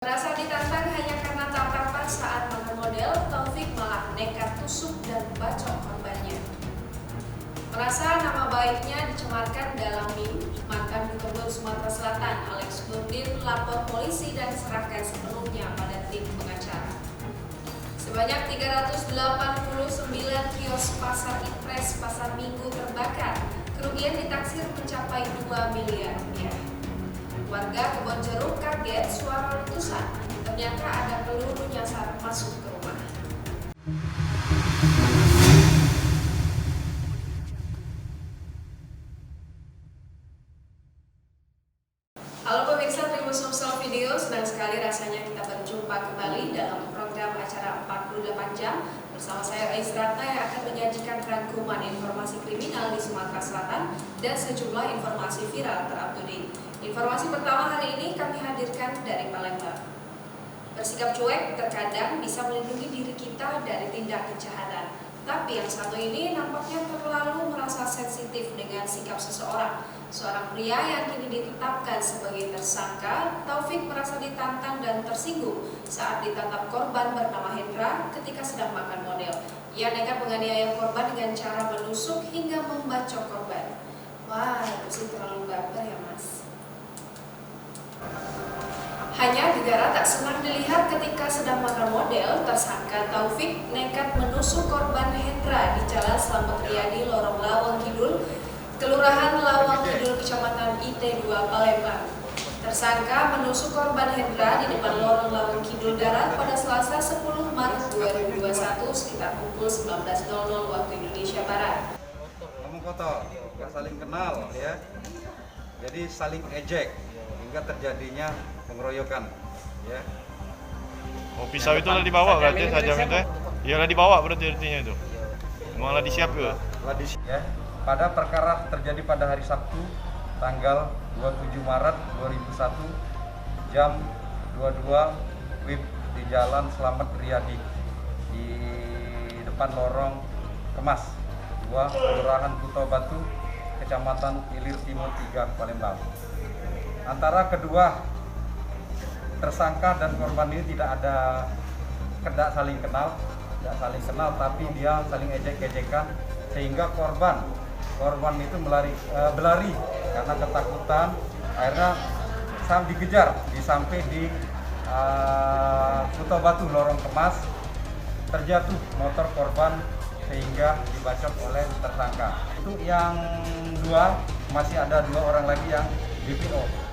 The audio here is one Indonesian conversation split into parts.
Merasa ditantang hanya karena tatapan saat makan model, Taufik malah nekat tusuk dan bacok korbannya. Merasa nama baiknya dicemarkan dalam meme, mantan Gubernur Sumatera Selatan Alex Nurdin lapor polisi dan serahkan sepenuhnya pada tim pengacara. Sebanyak 389 kios pasar Impres Pasar Minggu terbakar, kerugian ditaksir mencapai 2 miliar rupiah. Warga Kebonjeruk kaget suara letusan, ternyata ada peluru nyasar masuk ke rumah. Halo pemirsa Tribun Sosial Video, senang sekali rasanya kita berjumpa kembali dalam program acara 48 jam bersama saya Ais Ratna yang akan menyajikan rangkuman informasi kriminal di Sumatera Selatan dan sejumlah informasi viral terupdate. Informasi pertama hari ini kami hadirkan dari Palembang. Bersikap cuek terkadang bisa melindungi diri kita dari tindak kejahatan. Tapi yang satu ini nampaknya terlalu merasa sensitif dengan sikap seseorang. Seorang pria yang kini ditetapkan sebagai tersangka, Taufik merasa ditantang dan tersinggung saat ditangkap korban bernama Hendra ketika sedang makan model. Ia nekat menganiaya korban dengan cara menusuk hingga membacok korban. Wah, itu sih terlalu baper ya mas. Hanya negara tak senang dilihat ketika sedang makan model, tersangka Taufik nekat menusuk korban Hendra di Jalan Slamet Riyadi, Lorong Lawang Kidul, Kelurahan Lawang Kidul, Kecamatan IT2, Palembang. Tersangka menusuk korban Hendra di depan Lorong Lawang Kidul Darat pada Selasa 10 Maret 2021 sekitar pukul 19.00 waktu Indonesia Barat. Ngomong kotor, nggak saling kenal ya, jadi saling ejek hingga terjadinya pengeroyokan ya. Oh, pisau itu lah dibawa berarti tajam itu ya? Iyalah dibawa berarti artinya itu. Memang lah disiap ke? Ya. Pada perkara terjadi pada hari Sabtu tanggal 27 Maret 2001 jam 22 WIB di Jalan Slamet Riyadi di depan Lorong Kemas 2 Kelurahan Kuto Batu Kecamatan Ilir Timur 3 Palembang. Antara kedua tersangka dan korban ini tidak saling kenal, tapi dia saling ejek-ejekan sehingga korban itu berlari karena ketakutan, akhirnya dikejar sampai di Kuto Batu Lorong Kemas, terjatuh motor korban sehingga dibacok oleh tersangka. Itu yang dua, masih ada 2 orang lagi yang DPO.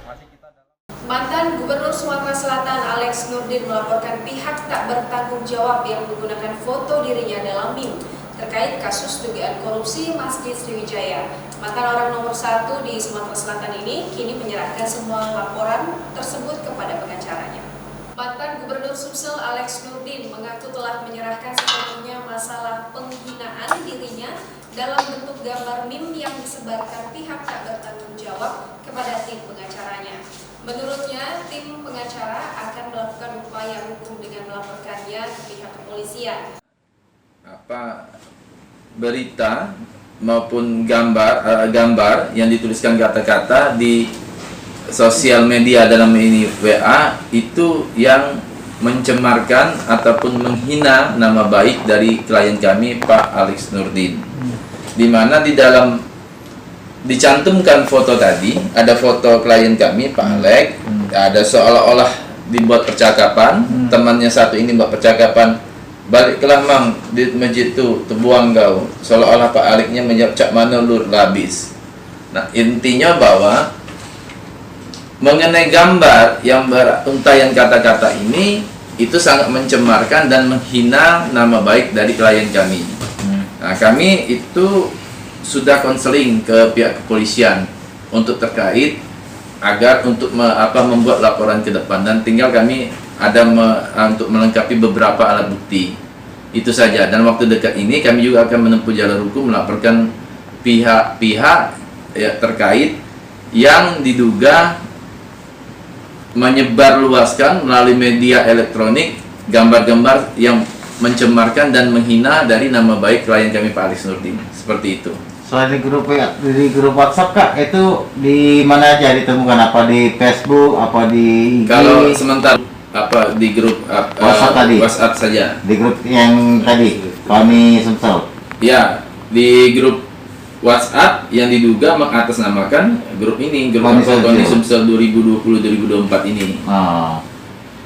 Mantan Gubernur Sumatera Selatan Alex Nurdin melaporkan pihak tak bertanggung jawab yang menggunakan foto dirinya dalam meme terkait kasus dugaan korupsi Masjid Sriwijaya. Mantan orang nomor 1 di Sumatera Selatan ini kini menyerahkan semua laporan tersebut kepada pengacaranya. Mantan Gubernur Sumsel Alex Nurdin mengaku telah menyerahkan sepenuhnya masalah penghinaan dirinya dalam bentuk gambar meme yang disebarkan pihak tak bertanggung jawab kepada tim pengacaranya. Menurutnya, tim pengacara akan melakukan upaya hukum dengan melaporkannya ke pihak kepolisian. Berita maupun gambar yang dituliskan kata-kata di sosial media dalam ini WA itu yang mencemarkan ataupun menghina nama baik dari klien kami Pak Alex Nurdin, di mana di dalam dicantumkan foto tadi, ada foto klien kami Pak Alex, ada seolah-olah dibuat percakapan, temannya satu ini buat percakapan, baliklah mang di masjid tu terbuang kau, seolah-olah Pak Alexnya menjawab cak mana lur labis. Nah, intinya bahwa mengenai gambar yang beruntaian kata-kata ini itu sangat mencemarkan dan menghina nama baik dari klien kami. Nah, kami itu sudah konseling ke pihak kepolisian untuk terkait agar untuk membuat laporan ke depan, dan tinggal kami ada untuk melengkapi beberapa alat bukti. Itu saja, dan waktu dekat ini kami juga akan menempuh jalur hukum melaporkan pihak-pihak ya, terkait yang diduga menyebarluaskan melalui media elektronik gambar-gambar yang mencemarkan dan menghina dari nama baik klien kami Pak Alex Nurdin. Seperti itu. Selain di grup WhatsApp Kak, itu di mana aja ditemukan? Apa di Facebook, apa di IG? Kalau sementara di grup WhatsApp tadi. WhatsApp saja. Di grup yang tadi, KONI Sumsel. Ya, di grup WhatsApp yang diduga mengatasnamakan grup ini, grup KONI Sumsel 2020-2024 ini. Oh.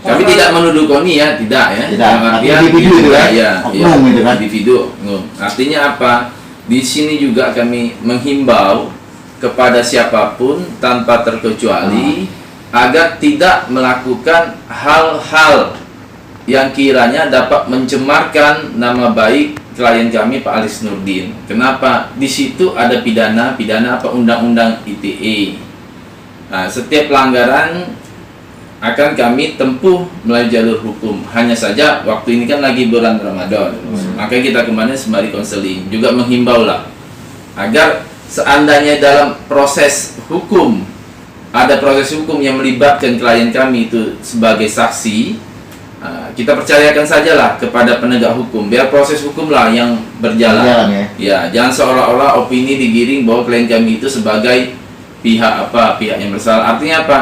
Kami tidak menuduh KONI ya, tidak ya. Tidak, Dalam artian individu itu kan? ya, Oknum itu kan? individu, oknum. Artinya apa? Di sini juga kami menghimbau kepada siapapun tanpa terkecuali agar tidak melakukan hal-hal yang kiranya dapat mencemarkan nama baik klien kami Pak Alis Nurdin. Kenapa? Di situ ada pidana apa undang-undang ITE. Nah, setiap pelanggaran akan kami tempuh melalui jalur hukum. Hanya saja waktu ini kan lagi bulan Ramadan. Makanya kita kemarin sembari konseling juga menghimbau lah agar seandainya dalam proses hukum ada proses hukum yang melibatkan klien kami itu sebagai saksi, kita percayakan sajalah kepada penegak hukum, biar proses hukumlah yang berjalan. Ya, jangan seolah-olah opini digiring bahwa klien kami itu sebagai pihak yang bersalah. Artinya apa?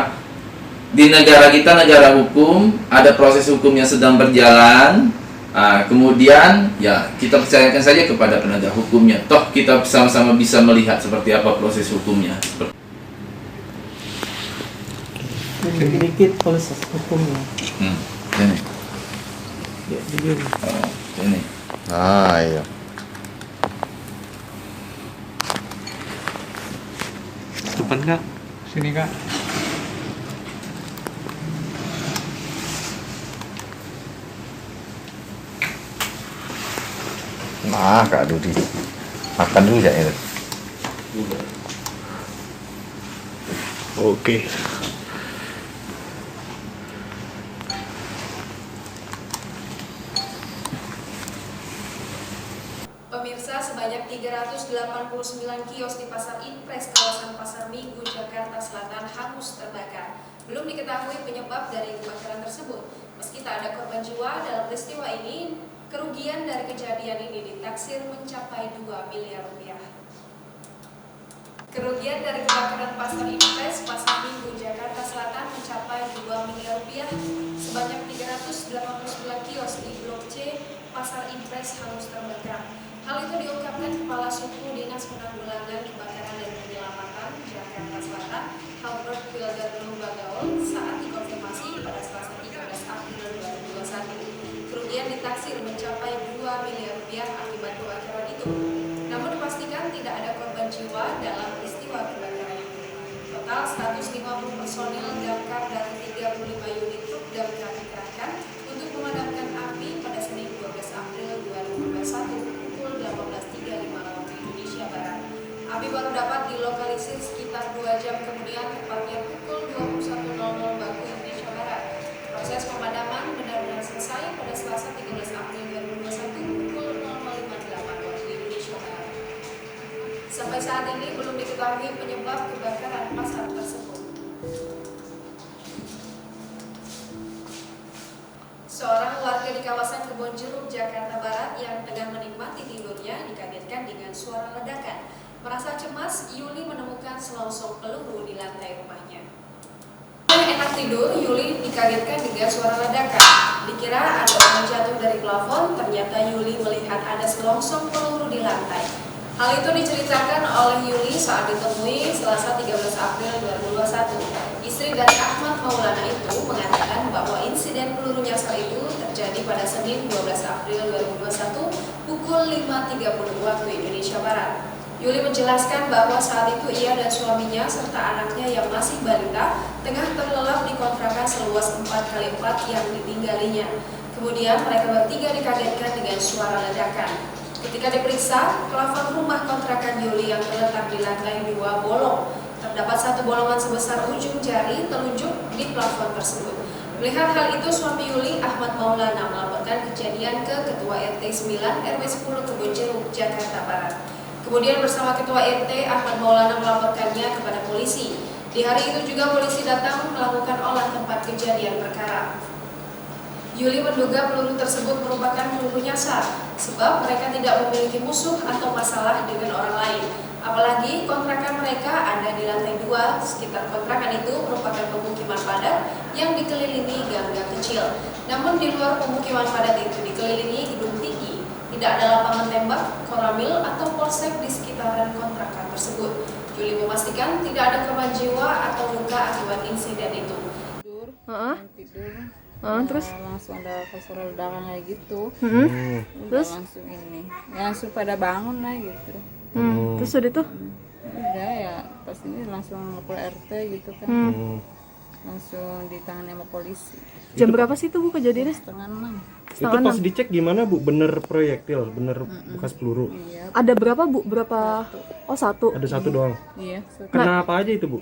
Di negara kita, negara hukum, ada proses hukum yang sedang berjalan. Kemudian ya kita percayakan saja kepada penegak hukumnya. Toh kita sama-sama bisa melihat seperti apa proses hukumnya. Sedikit proses hukumnya. Ini. Ya, begini. Ini. Iya. Depan kak, sini kak. Nah, Kak Dudi. Makan dulu ya ini. Oke. Pemirsa, sebanyak 389 kios di Pasar Impres kawasan Pasar Minggu, Jakarta Selatan hangus terbakar. Belum diketahui penyebab dari kebakaran tersebut. Meski tak ada korban jiwa dalam peristiwa ini, kerugian dari kejadian ini ditaksir mencapai 2 miliar rupiah. Kerugian dari kebakaran Pasar Impres Pasar Minggu, Jakarta Selatan mencapai 2 miliar rupiah. Sebanyak 389 kios di Blok C Pasar Impres hangus terbakar. Hal itu diungkapkan Kepala Suku Dinas Penanggulangan Kebakaran dan Penyelamatan Jakarta Selatan, Albert Wildardo Bagaol, saat dikonfirmasi pada Selasa 13 April 2021. Kerugian ditaksir mencapai 2 miliar rupiah akibat kebakaran itu. Namun dipastikan tidak ada korban jiwa dalam peristiwa kebakaran itu. Total 150 personil damkar dari 35 unit truk damkar dikerahkan untuk memadamkan api pada Senin 12 April 2021. 18.35 waktu Indonesia Barat. Api baru dapat dilokalisir sekitar 2 jam kemudian, tepatnya pukul 21.00 waktu Indonesia Barat. Proses pemadaman benar-benar selesai pada Selasa 13 April 2021 pukul 00.58 waktu Indonesia Barat. Sampai saat ini belum diketahui penyebab kebakaran pasar tersebut. Seorang warga di kawasan Kebonjeruk, Jakarta Barat yang tengah menikmati tidurnya dikagetkan dengan suara ledakan. Merasa cemas, Yuli menemukan selongsong peluru di lantai rumahnya. Enak tidur, Yuli dikagetkan dengan suara ledakan. Dikira ada orang jatuh dari plafon, ternyata Yuli melihat ada selongsong peluru di lantai. Hal itu diceritakan oleh Yuli saat ditemui Selasa 13 April 2021. Istri dari Ahmad Maulana itu mengatakan bahwa insiden peluru nyasar itu terjadi pada Senin 12 April 2021 pukul 5.30 waktu Indonesia Barat. Yuli menjelaskan bahwa saat itu ia dan suaminya serta anaknya yang masih balita tengah terlelap di kontrakan seluas 4x4 yang ditinggalinya. Kemudian mereka bertiga dikagetkan dengan suara ledakan. Ketika diperiksa, plafon rumah kontrakan Yuli yang terletak di lantai 2 bolong. Terdapat satu bolongan sebesar ujung jari telunjuk di plafon tersebut. Melihat hal itu, suami Yuli, Ahmad Maulana, melaporkan kejadian ke Ketua RT 9 RW 10 Kebonjeruk, Jakarta Barat. Kemudian bersama Ketua RT, Ahmad Maulana melaporkannya kepada polisi. Di hari itu juga polisi datang melakukan olah tempat kejadian perkara. Yuli menduga peluru tersebut merupakan peluru nyasar, sebab mereka tidak memiliki musuh atau masalah dengan orang lain. Apalagi kontrakan mereka ada di lantai 2, sekitar kontrakan itu merupakan pemukiman padat yang dikelilingi gang-gang kecil. Namun di luar pemukiman padat itu dikelilingi gedung tinggi, tidak ada lapangan tembak, koramil atau polsek di sekitaran kontrakan tersebut. Juli memastikan tidak ada korban jiwa atau luka akibat insiden itu. Terus langsung ada suara ledakan kayak gitu. Terus? Langsung ini, ya langsung pada bangun lah gitu. Terus udah itu? Udah ya, pas ini langsung lapor RT gitu kan. Langsung ditangani sama polisi. Jam berapa sih itu Bu kejadiannya? 5:30. Itu pas dicek gimana Bu? Bener proyektil, bener bekas peluru? Iya, Ada berapa Bu? Berapa? Oh, 1. Ada satu doang. iya. Kena apa aja itu Bu?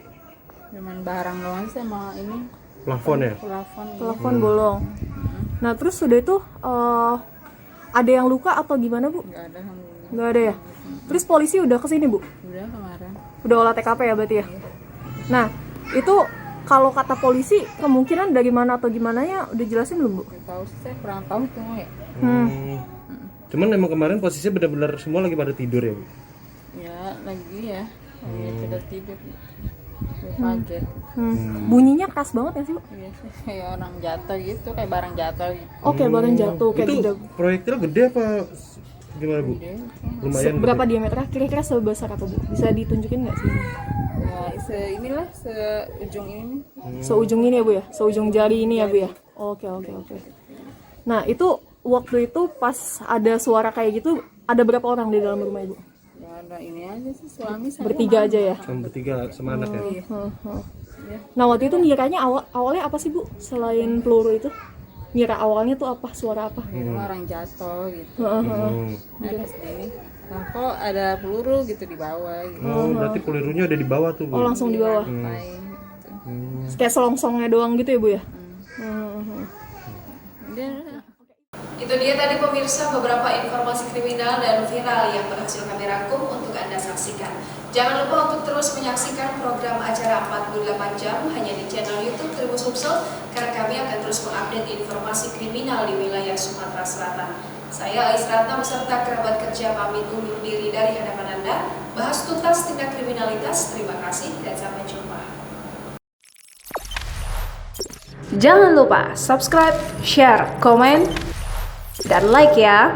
Cuman barang doang sih sama ini Plafon ya? plafon. Telepon bolong. Nah, terus sudah itu ada yang luka atau gimana Bu? Enggak ada, alhamdulillah. Nggak ada ya? Terus polisi udah kesini Bu? Udah kemarin. Udah olah TKP ya berarti ya? Nah, itu kalau kata polisi kemungkinan dari mana atau gimana ya udah jelasin belum Bu? Nggak tahu sih, saya kurang tahu tuh ya. Cuman emang kemarin posisinya benar-benar semua lagi pada tidur ya Bu? Ya lagi ya, lagi pada tidur. Saya kaget. Bunyinya keras banget ya sih Bu? Iya sih, kayak orang jatuh gitu, kayak barang jatuh gitu. Oke, barang jatuh kayak Itu gitu. proyektil gede apa gimana Bu? Gede. Lumayan Berapa gede. diameternya? Kira-kira sebesar apa Bu? Bisa ditunjukin nggak sih? Ya inilah seujung ini. Seujung ini ya Bu ya? Seujung jari ini ya Bu ya? Oke. Nah, itu waktu itu pas ada suara kayak gitu, ada berapa orang di dalam rumah Ibu? Ya ada ini aja sih, suami saya. Bertiga aja ya? Sama bertiga sama anak ya? Nah, waktu itu ngiranya awalnya apa sih Bu? Selain peluru itu? Ngira awalnya tuh apa? Suara apa? Orang jatuh gitu. Hmm. Nah, pas ini, nah kok ada peluru gitu di bawah gitu. Oh, berarti pelurunya ada di bawah tuh Bu? Oh, langsung di bawah. Lantai gitu. Kayak selongsongnya doang gitu ya Bu ya? Dia Itu dia tadi pemirsa beberapa informasi kriminal dan viral yang berhasil kami rangkum untuk Anda saksikan. Jangan lupa untuk terus menyaksikan program acara 48 jam hanya di channel YouTube Tribun Sumsel karena kami akan terus mengupdate informasi kriminal di wilayah Sumatera Selatan. Saya Ais Ratna beserta kerabat kerja pamit undur diri dari hadapan Anda. Bahas tuntas tindak kriminalitas. Terima kasih dan sampai jumpa. Jangan lupa subscribe, share, komen, dan like ya.